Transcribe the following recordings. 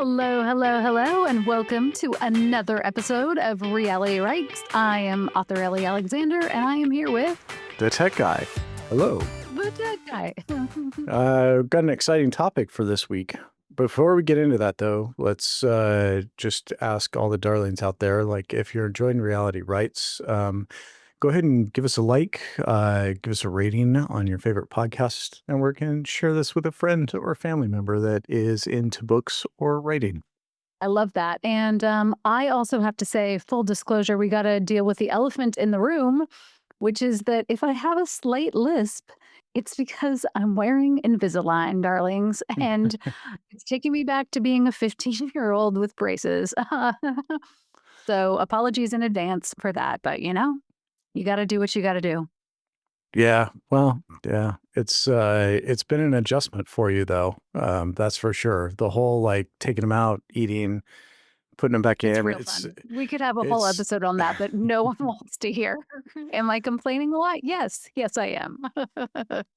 Hello, hello, hello, and welcome to another episode of Reality Rights. I am author Ellie Alexander, and I am here with The tech guy. Hello. the tech guy. Got an exciting topic for this week. Before we get into that, though, let's just ask all the darlings out there, like, if you're enjoying Reality Rights, go ahead and give us a like, give us a rating on your favorite podcast network, and share this with a friend or family member that is into books or writing. I love that. And I also have to say, full disclosure, we got to deal with the elephant in the room, which is that if I have a slight lisp, it's because I'm wearing Invisalign, darlings, and it's taking me back to being a 15-year-old with braces. So apologies in advance for that, but you got to do what you got to do. Yeah, well, yeah, it's been an adjustment for you though. That's for sure. The whole like taking them out, eating, putting them back It's in. real It's fun. We could have a whole it's episode on that, but no one wants to hear. Am I complaining a lot? Yes. Yes, I am.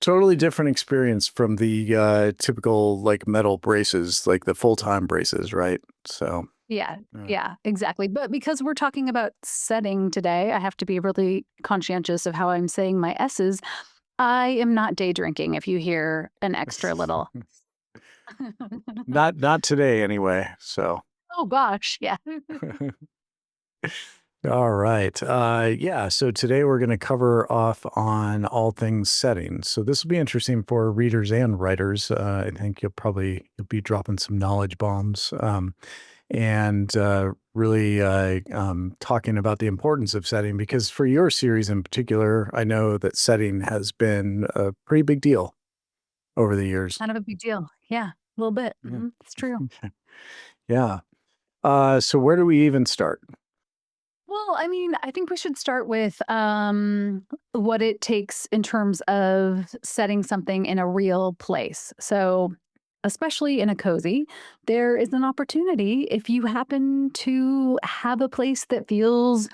totally different experience from the typical like metal braces, like the full-time braces, right? So, Yeah. yeah. Yeah, exactly. But because we're talking about setting today, I have to be really conscientious of how I'm saying my S's. I am not day drinking if you hear an extra little. Not today anyway. So, Oh gosh, yeah. all right. Yeah, so today we're going to cover off on all things setting. So this will be interesting for readers and writers. I think you'll be dropping some knowledge bombs. And really talking about the importance of setting, because for your series in particular, I know that setting has been a pretty big deal over the years. Kind of a big deal. Yeah, a little bit. Yeah. It's true. Yeah. So where do we even start? Well, I mean, I think we should start with what it takes in terms of setting something in a real place. So, especially in a cozy, there is an opportunity if you happen to have a place that feels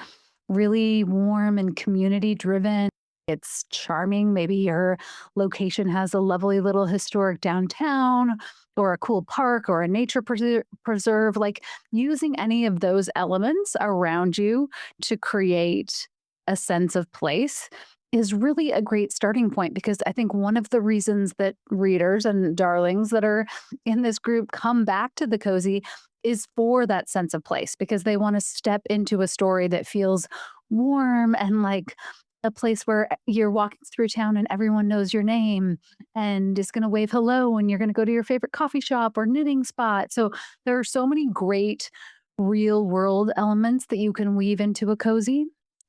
really warm and community driven. It's charming. Maybe your location has a lovely little historic downtown or a cool park or a nature preserve. Like using any of those elements around you to create a sense of place is really a great starting point, because I think one of the reasons that readers and darlings that are in this group come back to the cozy is for that sense of place, because they want to step into a story that feels warm and like a place where you're walking through town and everyone knows your name and is going to wave hello, and you're going to go to your favorite coffee shop or knitting spot. So there are so many great real world elements that you can weave into a cozy.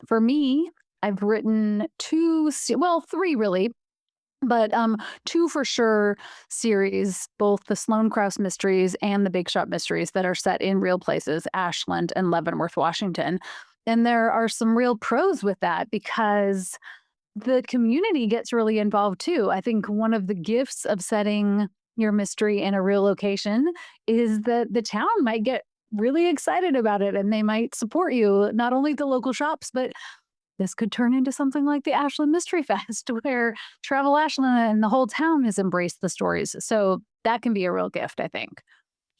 For me, I've written three really, but two for sure series, both the Sloane Krause mysteries and the Big Shop mysteries, that are set in real places, Ashland and Leavenworth, Washington. And there are some real pros with that because the community gets really involved too. I think one of the gifts of setting your mystery in a real location is that the town might get really excited about it and they might support you, not only the local shops, but this could turn into something like the Ashland Mystery Fest, where Travel Ashland and the whole town has embraced the stories. So that can be a real gift, I think.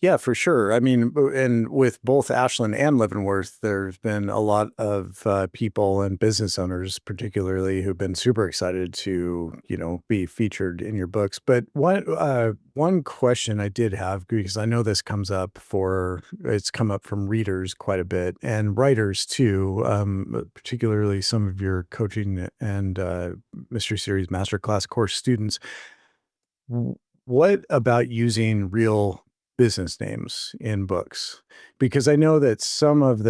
Yeah, for sure. I mean, and with both Ashland and Leavenworth, there's been a lot of people and business owners, particularly, who've been super excited to, be featured in your books. But one question I did have, because I know it's come up from readers quite a bit and writers too, particularly some of your coaching and mystery series masterclass course students. What about using real business names in books? Because I know that some of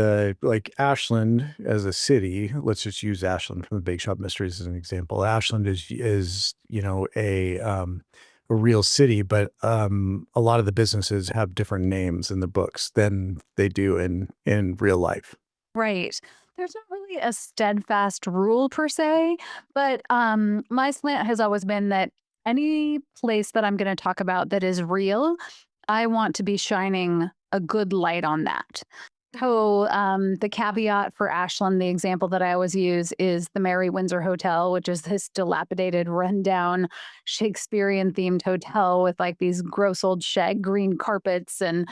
like Ashland as a city, let's just use Ashland from the Bake Shop Mysteries as an example. Ashland is a real city, but a lot of the businesses have different names in the books than they do in real life. Right. There's not really a steadfast rule per se, but my slant has always been that any place that I'm going to talk about that is real, I want to be shining a good light on that. So the caveat for Ashland, the example that I always use is the Mary Windsor Hotel, which is this dilapidated, rundown Shakespearean themed hotel with like these gross old shag green carpets and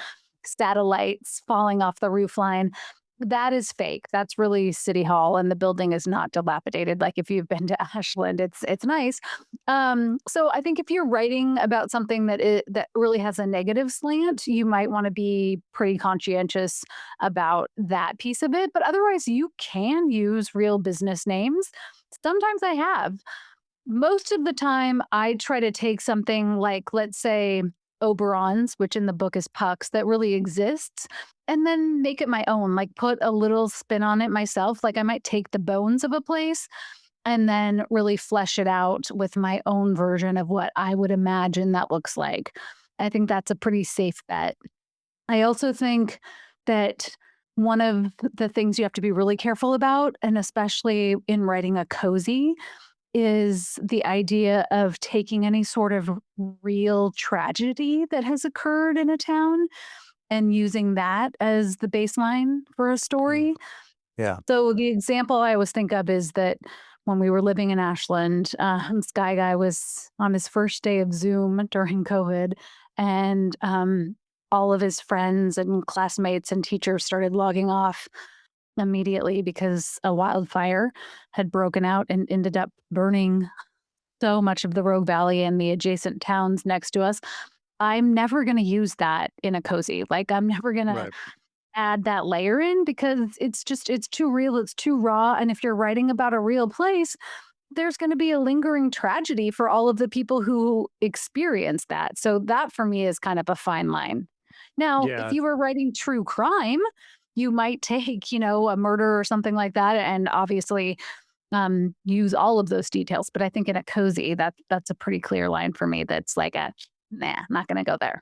satellites falling off the roof line. That is fake. That's really City Hall, and the building is not dilapidated. Like if you've been to Ashland, it's nice. So I think if you're writing about something that really has a negative slant, you might want to be pretty conscientious about that piece of it. But otherwise, you can use real business names. Sometimes I have. Most of the time, I try to take something like, let's say, Oberon's, which in the book is Pucks, that really exists, and then make it my own, like put a little spin on it myself. Like I might take the bones of a place and then really flesh it out with my own version of what I would imagine that looks like. I think that's a pretty safe bet. I also think that one of the things you have to be really careful about, and especially in writing a cozy, is the idea of taking any sort of real tragedy that has occurred in a town and using that as the baseline for a Mm. story. Yeah. So the example I always think of is that when we were living in Ashland, Sky Guy was on his first day of Zoom during COVID, and all of his friends and classmates and teachers started logging off immediately because a wildfire had broken out and ended up burning so much of the Rogue Valley and the adjacent towns next to us. I'm never going to use that in a cozy. Like, I'm never going to Right. add that layer in because it's too real, it's too raw. And if you're writing about a real place, there's going to be a lingering tragedy for all of the people who experience that. So, that for me is kind of a fine line. Now, if Yeah. you were writing true crime, you might take, a murder or something like that, and obviously use all of those details. But I think in a cozy, that's a pretty clear line for me. That's like a nah, not going to go there.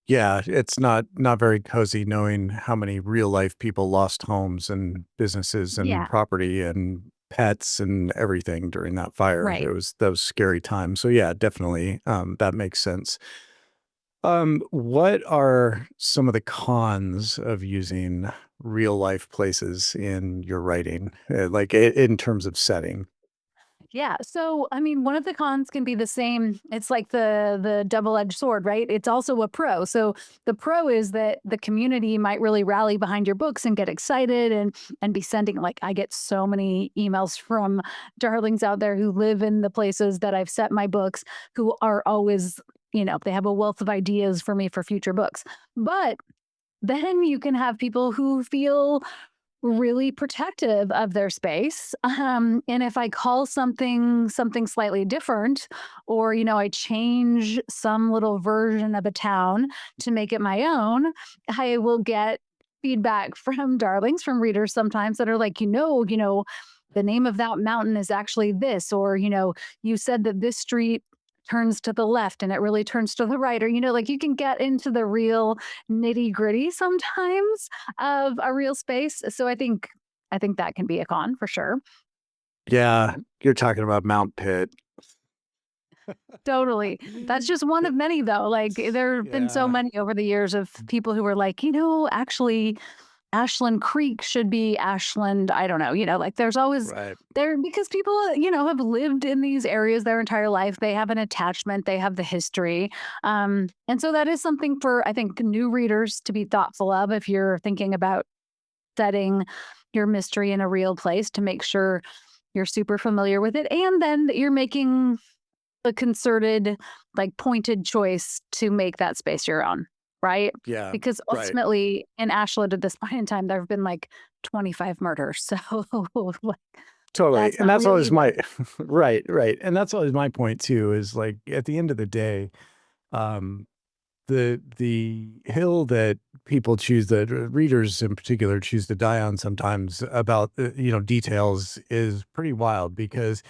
Yeah, it's not very cozy knowing how many real life people lost homes and businesses and Yeah, property and pets and everything during that fire. right. It was those scary times. So yeah, definitely, that makes sense. What are some of the cons of using real life places in your writing, like in terms of setting? Yeah. So, I mean, one of the cons can be the same. It's like the double-edged sword, right? It's also a pro. So, the pro is that the community might really rally behind your books and get excited and be sending like I get so many emails from darlings out there who live in the places that I've set my books who are always, they have a wealth of ideas for me for future books. But then you can have people who feel really protective of their space. And if I call something slightly different, or I change some little version of a town to make it my own, I will get feedback from darlings, from readers sometimes that are like, the name of that mountain is actually this, or you said that this street turns to the left and it really turns to the right, or like you can get into the real nitty gritty sometimes of a real space. So I think that can be a con for sure. Yeah, you're talking about Mount Pitt. Totally. That's just one of many though. Like there have been so Yeah, many over the years of people who were like, actually Ashland Creek should be Ashland. I don't know. Like there's always right. there because people, have lived in these areas their entire life. They have an attachment, they have the history. And so that is something for, I think, new readers to be thoughtful of if you're thinking about setting your mystery in a real place to make sure you're super familiar with it. And then that you're making a concerted, like pointed choice to make that space your own, right? Yeah, Because right. ultimately in Ashland at this point in time, there have been like 25 murders. So like, Totally, that's and not that's real always either. my right, right, and that's always my point too, is, like, at the end of the day, um, the hill that people choose that readers in particular choose to die on sometimes about, details is pretty wild because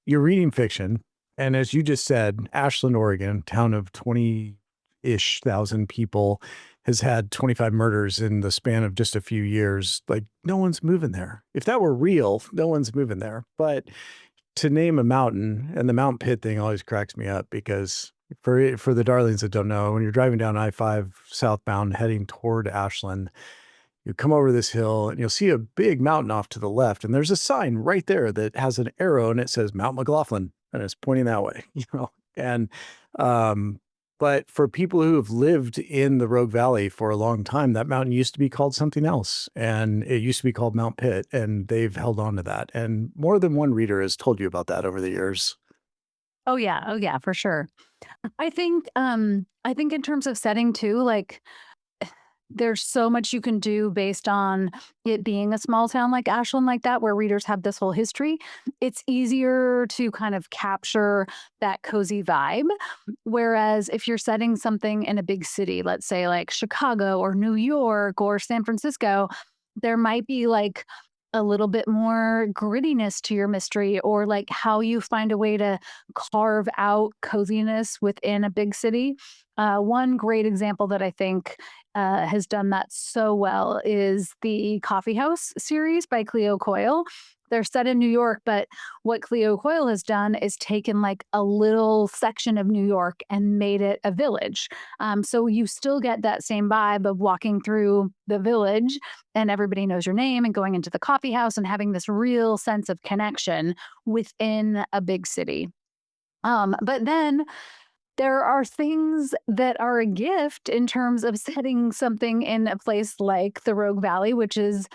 you're reading fiction, and as you just said, Ashland, Oregon, town of 20-ish thousand people, has had 25 murders in the span of just a few years. Like, no one's moving there. If that were real, no one's moving there. But to name a mountain, and the Mount Pitt thing always cracks me up because for the darlings that don't know, when you're driving down I-5 southbound heading toward Ashland, you come over this hill and you'll see a big mountain off to the left, and there's a sign right there that has an arrow and it says Mount McLaughlin, and it's pointing that way, And um, But for people who have lived in the Rogue Valley for a long time, that mountain used to be called something else, and it used to be called Mount Pitt, and they've held on to that. And more than one reader has told you about that over the years. Oh yeah, for sure. I think in terms of setting too, like there's so much you can do based on it being a small town like Ashland, like that, where readers have this whole history. It's easier to kind of capture that cozy vibe. Whereas if you're setting something in a big city, let's say like Chicago or New York or San Francisco, there might be like a little bit more grittiness to your mystery, or like how you find a way to carve out coziness within a big city. One great example that I think has done that so well is the Coffee House series by Cleo Coyle. They're set in New York, but what Cleo Coyle has done is taken like a little section of New York and made it a village. So you still get that same vibe of walking through the village and everybody knows your name and going into the coffee house and having this real sense of connection within a big city. But then there are things that are a gift in terms of setting something in a place like the Rogue Valley, which is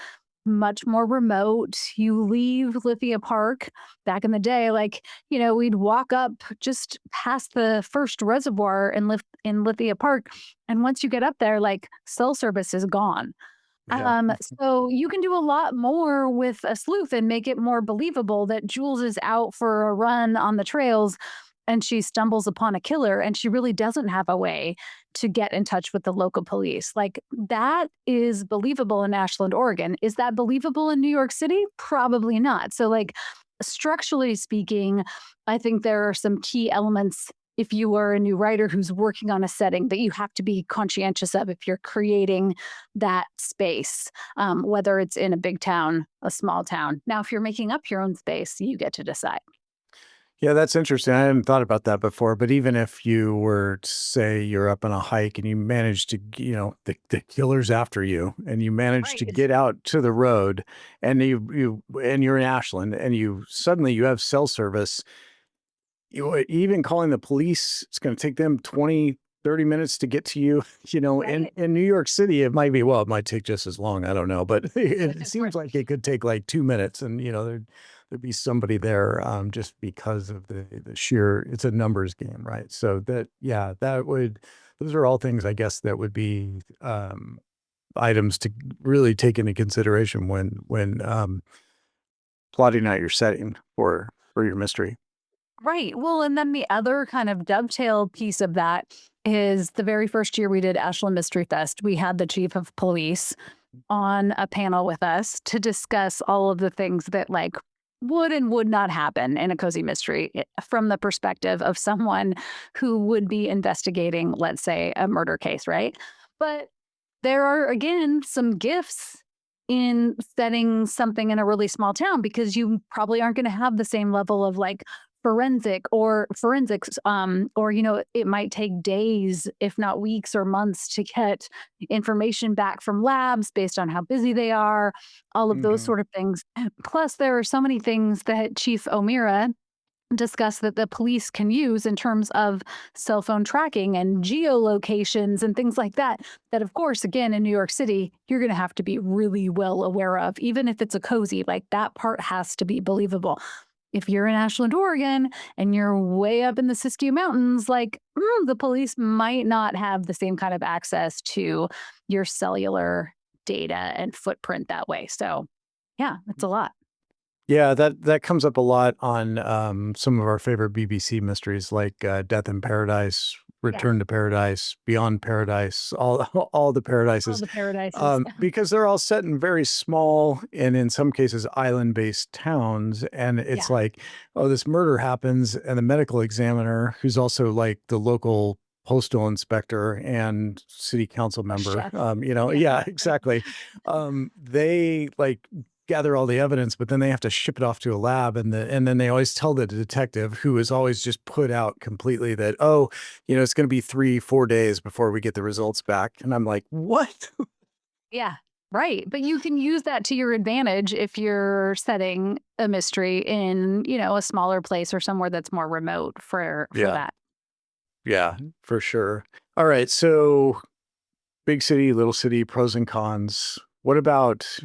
much more remote. You leave Lithia Park back in the day, like, we'd walk up just past the first reservoir in Lithia Park. And once you get up there, like cell service is gone. Yeah. So you can do a lot more with a sleuth and make it more believable that Jules is out for a run on the trails and she stumbles upon a killer and she really doesn't have a way to get in touch with the local police. Like that is believable in Ashland, Oregon. Is that believable in New York City? Probably not. So, like, structurally speaking, I think there are some key elements if you are a new writer who's working on a setting that you have to be conscientious of if you're creating that space, whether it's in a big town, a small town. Now, if you're making up your own space, you get to decide. Yeah, that's interesting. I hadn't thought about that before, but even if you were to say you're up on a hike and you manage to, the killer's after you and you manage to Right. get out to the road and and you're in Ashland and you have cell service, even calling the police, it's going to take them 20, 30 minutes to get to you. In Right. New York City, it might take just as long. I don't know, but it seems like it could take like 2 minutes, and there'd be somebody there, just because of the sheer. It's a numbers game, right? So that yeah, that would. Those are all things I guess that would be items to really take into consideration when plotting out your setting for your mystery. Right. Well, and then the other kind of dovetail piece of that is the very first year we did Ashland Mystery Fest, we had the chief of police on a panel with us to discuss all of the things that like would and would not happen in a cozy mystery from the perspective of someone who would be investigating, let's say, a murder case, right? But there are again some gifts in setting something in a really small town because you probably aren't going to have the same level of like forensics, or it might take days if not weeks or months to get information back from labs based on how busy they are, all of those Mhm. sort of things. Plus there are so many things that Chief O'Meara discuss that the police can use in terms of cell phone tracking and geolocations and things like that, that of course, again, in New York City, you're going to have to be really well aware of, even if it's a cozy, like that part has to be believable. If you're in Ashland, Oregon, and you're way up in the Siskiyou Mountains, like the police might not have the same kind of access to your cellular data and footprint that way. So yeah, it's a lot. Yeah, that comes up a lot on, some of our favorite BBC mysteries like, Death in Paradise, Yeah. Return to Paradise, Beyond Paradise, all all the All paradises, the paradises. because they're all set in very small and in some cases island-based towns, and it's Yeah. like, oh, this murder happens, and the medical examiner, who's also like the local postal inspector and city council A member, chef. Yeah, yeah, exactly. exactly. They like gather all the evidence, but then they have to ship it off to a lab, and then they always tell the detective, who is always just put out completely, that, "Oh, it's gonna be 3, 4 days before we get the results back." And I'm like, "What?" Yeah, right. But you can use that to your advantage if you're setting a mystery in, a smaller place or somewhere that's more remote for Yeah. that. Yeah, for sure. All right. So big city, little city, pros and cons. What about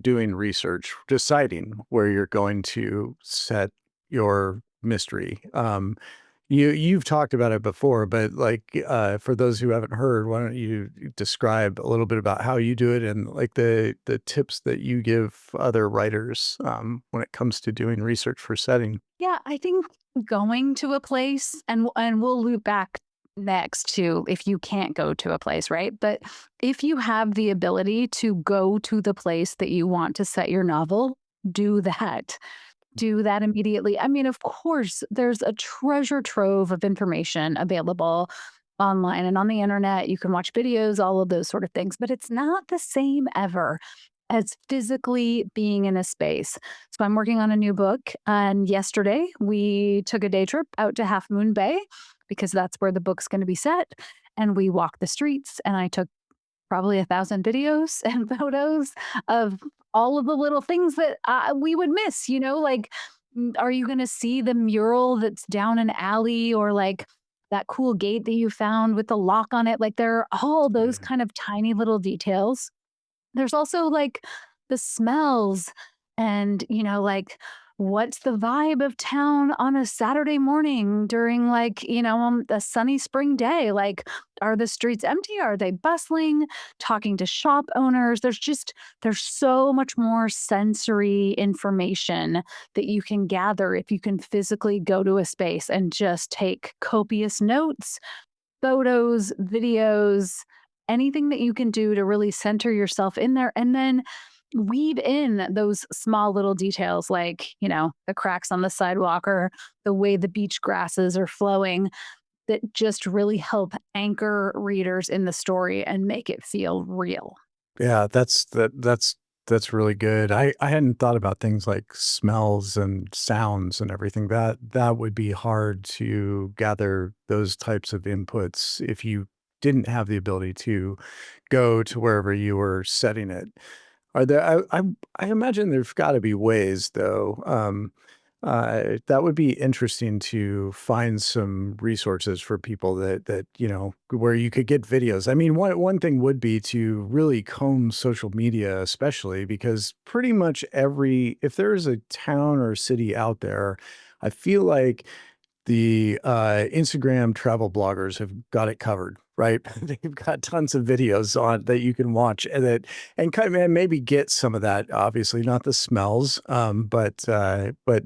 doing research, deciding where you're going to set your mystery? You've talked about it before, but like for those who haven't heard, why don't you describe a little bit about how you do it and like the tips that you give other writers when it comes to doing research for setting? Yeah, I think going to a place, and we'll loop back next to if you can't go to a place, right? But if you have the ability to go to the place that you want to set your novel, do that. Do that immediately. I mean, of course, there's a treasure trove of information available online and on the internet. You can watch videos, all of those sort of things, but it's not the same ever as physically being in a space. So I'm working on a new book, and yesterday we took a day trip out to Half Moon Bay because that's where the book's going to be set. And we walked the streets, and I took probably 1,000 videos and photos of all of the little things that we would miss, like, are you going to see the mural that's down an alley, or like that cool gate that you found with the lock on it? Like, there are all those Mm. kind of tiny little details. There's also, like, the smells and, like, what's the vibe of town on a Saturday morning during, like, a sunny spring day? Like, are the streets empty? Are they bustling? Talking to shop owners. There's so much more sensory information that you can gather if you can physically go to a space and just take copious notes, photos, videos, anything that you can do to really center yourself in there, and then weave in those small little details like, the cracks on the sidewalk or the way the beach grasses are flowing that just really help anchor readers in the story and make it feel real. Yeah, that's really good. I hadn't thought about things like smells and sounds and everything. That would be hard to gather those types of inputs if you didn't have the ability to go to wherever you were setting it. Are there I imagine there's gotta be ways though, that would be interesting to find some resources for people that, where you could get videos. I mean, one thing would be to really comb social media especially because pretty much every if there is a town or city out there, I feel like the, Instagram travel bloggers have got it covered, right? They've got tons of videos on that you can watch and kind of and maybe get some of that, obviously not the smells, but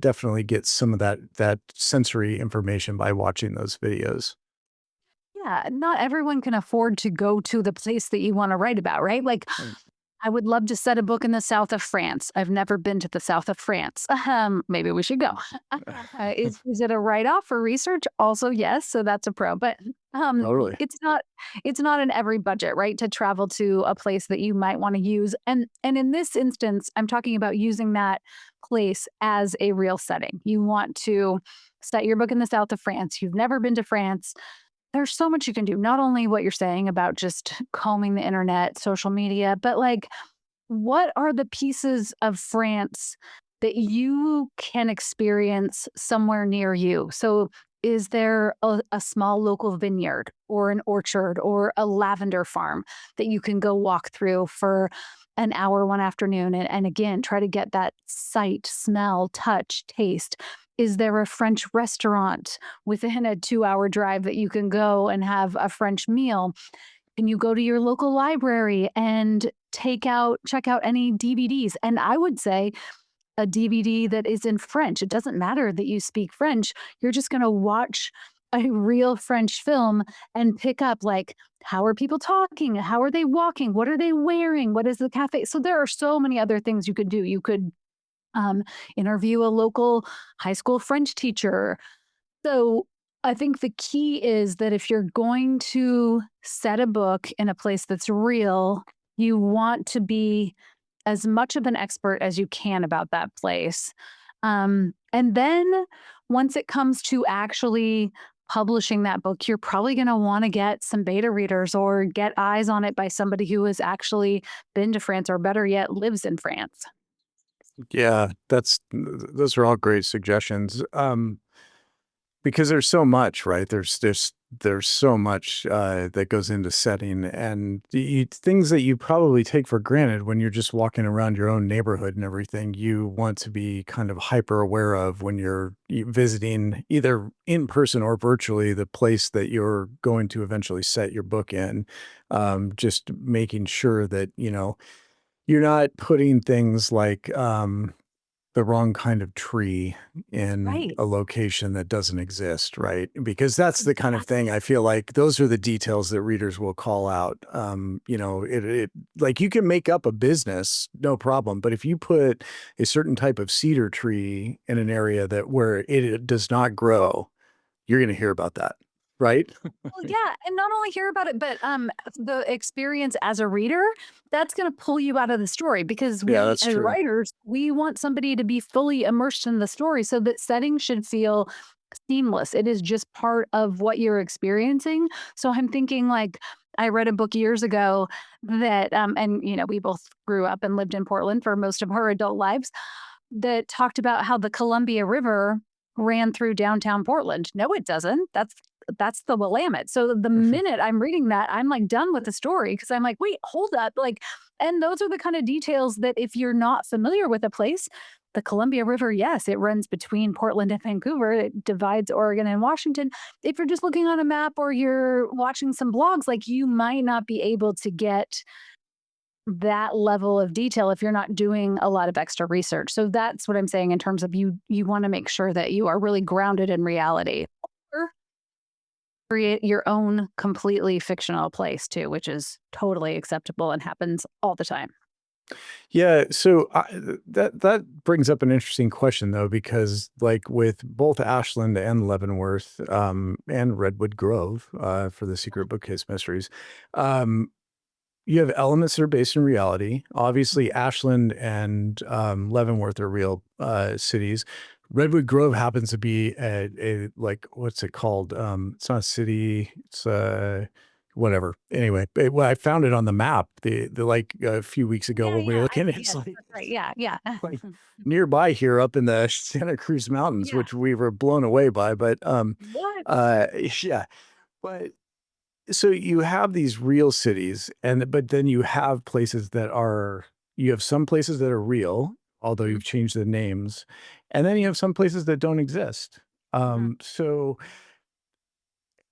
definitely get some of that sensory information by watching those videos. Yeah, not everyone can afford to go to the place that you want to write about, right? Like, Mm. I would love to set a book in the south of France. I've never been to the south of France. Maybe we should go. Is it a write off for research? Also, yes. So that's a pro. But Totally. it's not in every budget, right? To travel to a place that you might want to use. And in this instance, I'm talking about using that place as a real setting. You want to set your book in the south of France. You've never been to France. There's so much you can do. Not only what you're saying about just combing the internet, social media, but like, what are the pieces of France that you can experience somewhere near you? So, is there a small local vineyard or an orchard or a lavender farm that you can go walk through for an hour one afternoon and again try to get that sight, smell, touch, taste? Is there a French restaurant within a 2-hour drive that you can go and have a French meal? Can you go to your local library and check out any DVDs? And I would say a DVD that is in French. It doesn't matter that you speak French. You're just going to watch a real French film and pick up, like, how are people talking? How are they walking? What are they wearing? What is the cafe? So there are so many other things you could do. You could um, interview a local high school French teacher. So I think the key is that if you're going to set a book in a place that's real, you want to be as much of an expert as you can about that place. And then once it comes to actually publishing that book, you're probably going to want to get some beta readers or get eyes on it by somebody who has actually been to France or better yet, lives in France. Yeah, those are all great suggestions. Because there's so much, right? There's so much, that goes into setting and things that you probably take for granted when you're just walking around your own neighborhood and everything, you want to be kind of hyper aware of when you're visiting either in person or virtually the place that you're going to eventually set your book in. Just making sure that, you're not putting things like, the wrong kind of tree in Right. a location that doesn't exist, right? Because that's the kind of thing Exactly. I feel like those are the details that readers will call out. It like you can make up a business, no problem, but if you put a certain type of cedar tree in an area that where it does not grow, you're going to hear about that, right? Well, yeah, and not only hear about it, but, the experience as a reader, that's gonna pull you out of the story because Yeah, we, that's as true. writers, we want somebody to be fully immersed in the story so that setting should feel seamless. It is just part of what you're experiencing. So I'm thinking, like, I read a book years ago that, and, we both grew up and lived in Portland for most of our adult lives, that talked about how the Columbia River ran through downtown Portland. No, it doesn't. That's the Willamette. So the minute I'm reading that, I'm like done with the story because I'm like, wait, hold up. Like, and those are the kind of details that if you're not familiar with a place, the Columbia River, yes, it runs between Portland and Vancouver. It divides Oregon and Washington. If you're just looking on a map or you're watching some blogs, like you might not be able to get that level of detail if you're not doing a lot of extra research. So that's what I'm saying in terms of you want to make sure that you are really grounded in reality. Or create your own completely fictional place too, which is totally acceptable and happens all the time. Yeah, so that brings up an interesting question though, because like with both Ashland and Leavenworth, and Redwood Grove, for the Secret Bookcase Mysteries, um, you have elements that are based in reality. Obviously, Ashland and Leavenworth are real cities. Redwood Grove happens to be a like what's it called? It's not a city. It's whatever. Anyway, well, I found it on the map the like a few weeks ago Yeah, when we were yeah. looking. It's Yes, like that's right. Yeah, yeah. like nearby here up in the Santa Cruz Mountains, Yeah. which we were blown away by. But What? uh, yeah, but so you have these real cities and but then you have places that are you have some places that are real, although Mhm, you've changed the names, and then you have some places that don't exist. mhm. So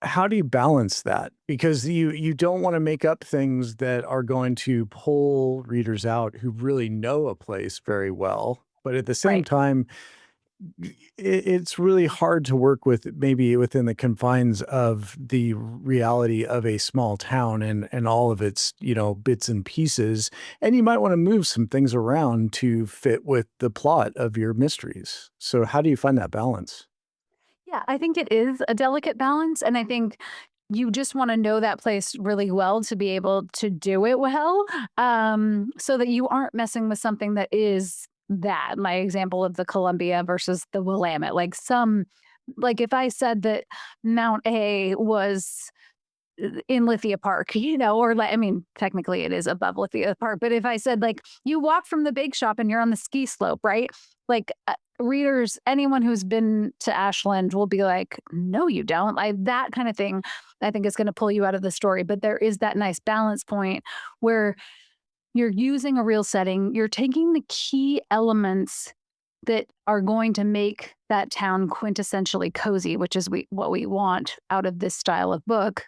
how do you balance that? Because you don't wanna make up things that are going to pull readers out who really know a place very well, but at the same Right. time, it's really hard to work with maybe within the confines of the reality of a small town and all of its, bits and pieces, and you might wanna move some things around to fit with the plot of your mysteries. So how do you find that balance? Yeah, I think it is a delicate balance, and I think you just wanna know that place really well to be able to do it well, so that you aren't messing with something that is that. My example of the Columbia versus the Willamette, like, if I said that Mount A was in Lithia Park, or like, I mean, technically it is above Lithia Park, but if I said like you walk from the bake shop and you're on the ski slope, right? Like readers, anyone who's been to Ashland will be like, no, you don't. Like that kind of thing, I think is going to pull you out of the story. But there is that nice balance point where you're using a real setting, you're taking the key elements that are going to make that town quintessentially cozy, which is what we want out of this style of book,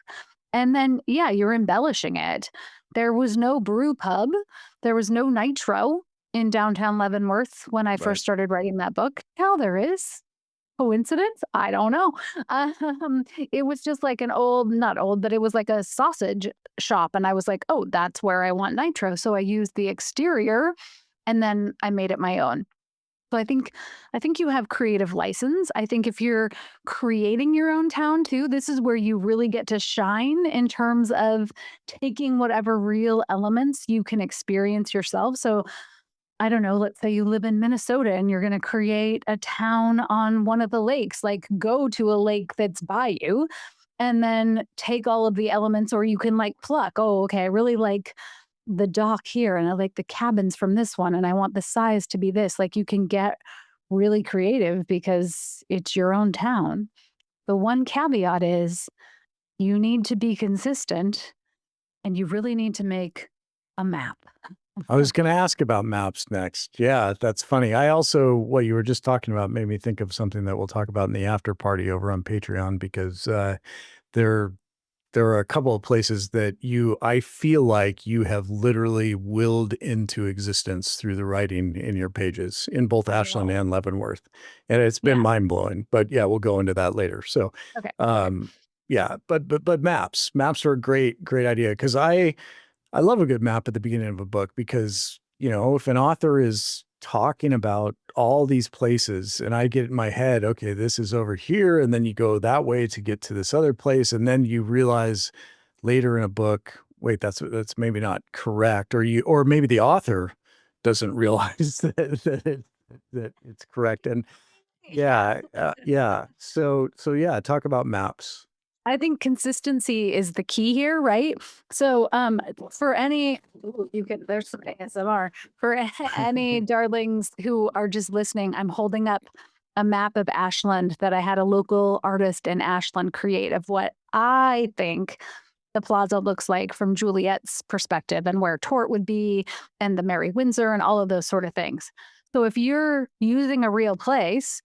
and then, yeah, you're embellishing it. There was no brew pub. There was no nitro in downtown Leavenworth when I Right. first started writing that book. Now there is. Coincidence? I don't know. It was just like an old, not old, but it was like a sausage shop. And I was like, oh, that's where I want nitro. So I used the exterior and then I made it my own. So I think you have creative license. I think if you're creating your own town too, this is where you really get to shine in terms of taking whatever real elements you can experience yourself. So I don't know, let's say you live in Minnesota and you're going to create a town on one of the lakes, like go to a lake that's by you and then take all of the elements, or you can like pluck, oh, okay, I really like the dock here and I like the cabins from this one and I want the size to be this. Like you can get really creative because it's your own town. The one caveat is you need to be consistent and you really need to make a map. I was gonna ask about maps next. Yeah, that's funny. I also what you were just talking about made me think of something that we'll talk about in the after party over on Patreon because, there there are a couple of places that I feel like you have literally willed into existence through the writing in your pages in both Ashland Oh, and Leavenworth, and it's been yeah. mind-blowing, but yeah, we'll go into that later. So, Okay. Okay. um, yeah, but maps are a great idea because I love a good map at the beginning of a book because, if an author is talking about all these places and I get in my head, okay, this is over here, and then you go that way to get to this other place, and then you realize later in a book, wait, that's maybe not correct, or maybe the author doesn't realize that it's correct. And yeah, yeah. So yeah, talk about maps. I think consistency is the key here, right? So, for any ooh, you can there's some ASMR. For any darlings who are just listening, I'm holding up a map of Ashland that I had a local artist in Ashland create of what I think the plaza looks like from Juliet's perspective and where Tort would be and the Mary Windsor and all of those sort of things. So if you're using a real place,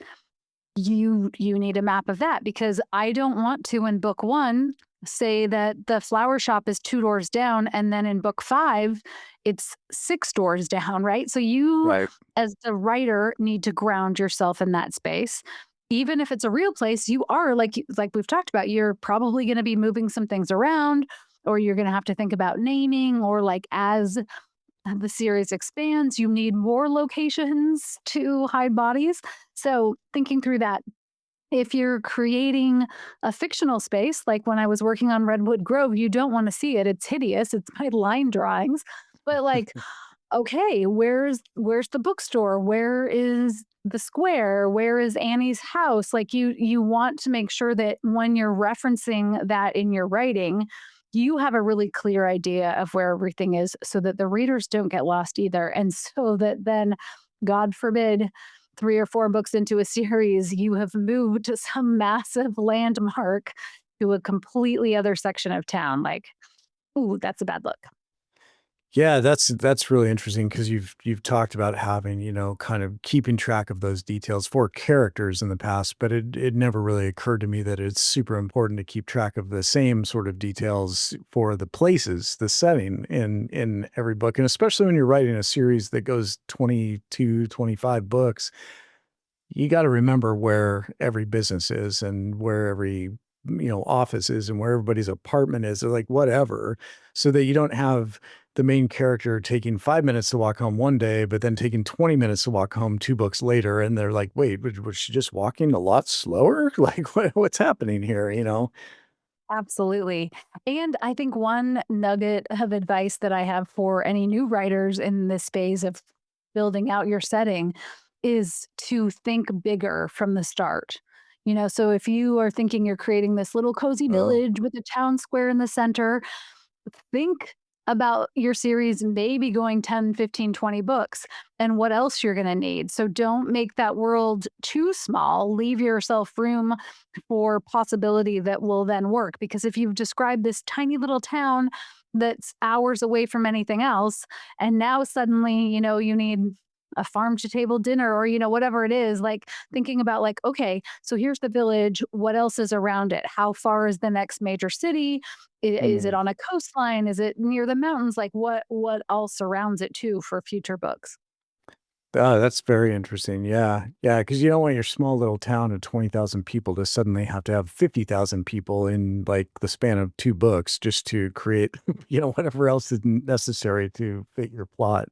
you need a map of that because I don't want to in book 1 say that the flower shop is 2 doors down and then in book 5 it's 6 doors down, right? So you Right. as the writer need to ground yourself in that space. Even if it's a real place, you are like we've talked about, you're probably going to be moving some things around or you're going to have to think about naming or like as the series expands, you need more locations to hide bodies. So, thinking through that, if you're creating a fictional space, like when I was working on Redwood Grove, you don't want to see it. It's hideous. It's my line drawings. But like, okay, where's the bookstore? Where is the square? Where is Annie's house? Like you want to make sure that when you're referencing that in your writing, you have a really clear idea of where everything is so that the readers don't get lost either. And so that then, God forbid, 3 or 4 books into a series, you have moved to some massive landmark to a completely other section of town. Like, ooh, that's a bad look. Yeah, that's really interesting because you've talked about having, kind of keeping track of those details for characters in the past, but it never really occurred to me that it's super important to keep track of the same sort of details for the places, the setting in every book. And especially when you're writing a series that goes 22, 25 books, you gotta remember where every business is and where every, office is and where everybody's apartment is or, like, whatever, so that you don't have the main character taking 5 minutes to walk home one day, but then taking 20 minutes to walk home 2 books later, and they're like, "Wait, was she just walking a lot slower? Like, what's happening here?" You know? Absolutely. And I think one nugget of advice that I have for any new writers in this phase of building out your setting is to think bigger from the start. So if you are thinking you're creating this little cozy Oh. village with a town square in the center, think about your series maybe going 10, 15, 20 books and what else you're going to need. So don't make that world too small. Leave yourself room for possibility that will then work. Because if you've described this tiny little town that's hours away from anything else, and now suddenly, you need a farm to table dinner or whatever it is, like thinking about like, okay, so here's the village, what else is around it, how far is the next major city, is it Mm. on a coastline, is it near the mountains, like what all surrounds it too for future books. Oh, that's very interesting. Yeah. Yeah, because you don't want your small little town of 20,000 people to suddenly have to have 50,000 people in, like, the span of 2 books just to create, whatever else is necessary to fit your plot.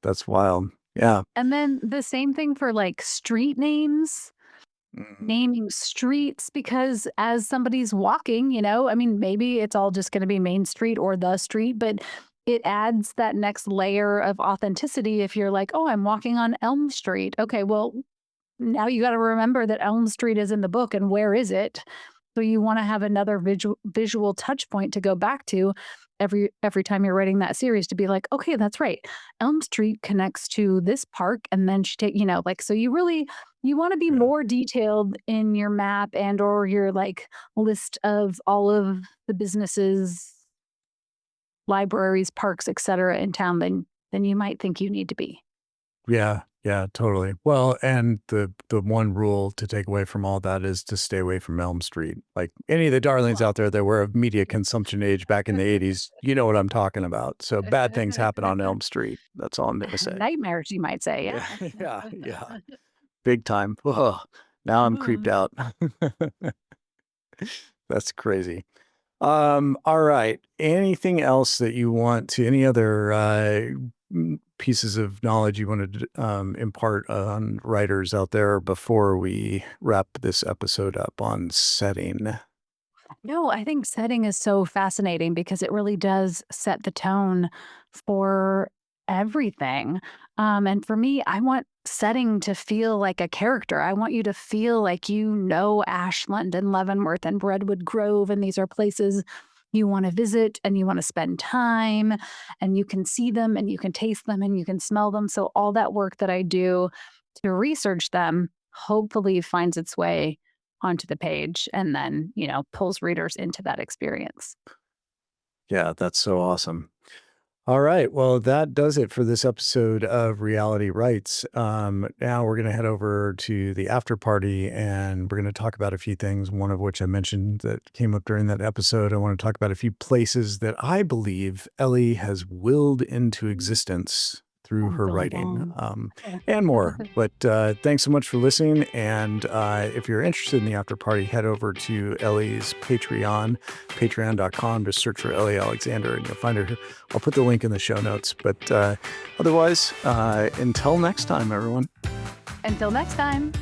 That's wild. Yeah. And then the same thing for like street names, Mhm. naming streets, because as somebody's walking, I mean, maybe it's all just going to be Main Street or the street, but it adds that next layer of authenticity if you're like, oh, I'm walking on Elm Street. Okay, well, now you got to remember that Elm Street is in the book and where is it? So you want to have another visual touch point to go back to every time you're writing that series to be like, okay, that's right. Elm Street connects to this park, and then she take, like, so you want to be Yeah. more detailed in your map and or your like list of all of the businesses, libraries, parks, etc. in town than you might think you need to be. Yeah, yeah, totally. Well, and the one rule to take away from all that is to stay away from Elm Street. Like any of the darlings Well, out there that were of media consumption age back in the 80s, you know what I'm talking about. So bad things happen on Elm Street. That's all I'm gonna say. nightmares, you might say. Yeah, Yeah. yeah, yeah. Big time. Ugh, now I'm creeped out. That's crazy. All right. Anything else that you want to, any other pieces of knowledge you wanted to impart on writers out there before we wrap this episode up on setting? No, I think setting is so fascinating because it really does set the tone for everything. And for me, I want setting to feel like a character. I want you to feel like you know Ashland and Leavenworth and Redwood Grove, and these are places you want to visit and you want to spend time, and you can see them and you can taste them and you can smell them. So all that work that I do to research them hopefully finds its way onto the page and then, pulls readers into that experience. Yeah, that's so awesome. All right. Well, that does it for this episode of Reality Rights. Now we're going to head over to the after party and we're going to talk about a few things, one of which I mentioned that came up during that episode. I want to talk about a few places that I believe Ellie has willed into existence through Bum, her bum, writing bum. and more. But thanks so much for listening. And if you're interested in the after party, head over to Ellie's Patreon, patreon.com. Just search for Ellie Alexander and you'll find her. I'll put the link in the show notes. But otherwise, until next time, everyone. Until next time.